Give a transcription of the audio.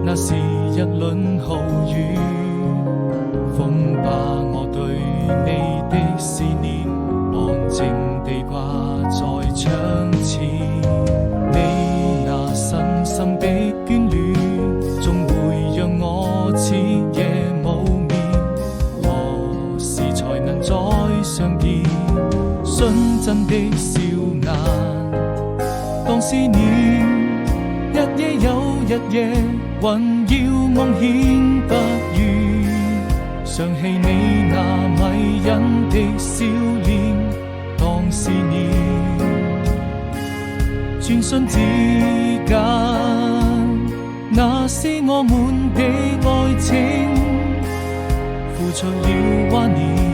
那是一輪豪雨，風把我對你的思念安靜地掛在窗前。你那深深的眷戀，總會讓我徹夜無眠。何時才能再相見？純真的笑顏，當思念一夜又一夜，還要夢顯不渝，想起你那迷人的笑臉，當思念。轉瞬之間，那是我們的愛情，付出了懷念。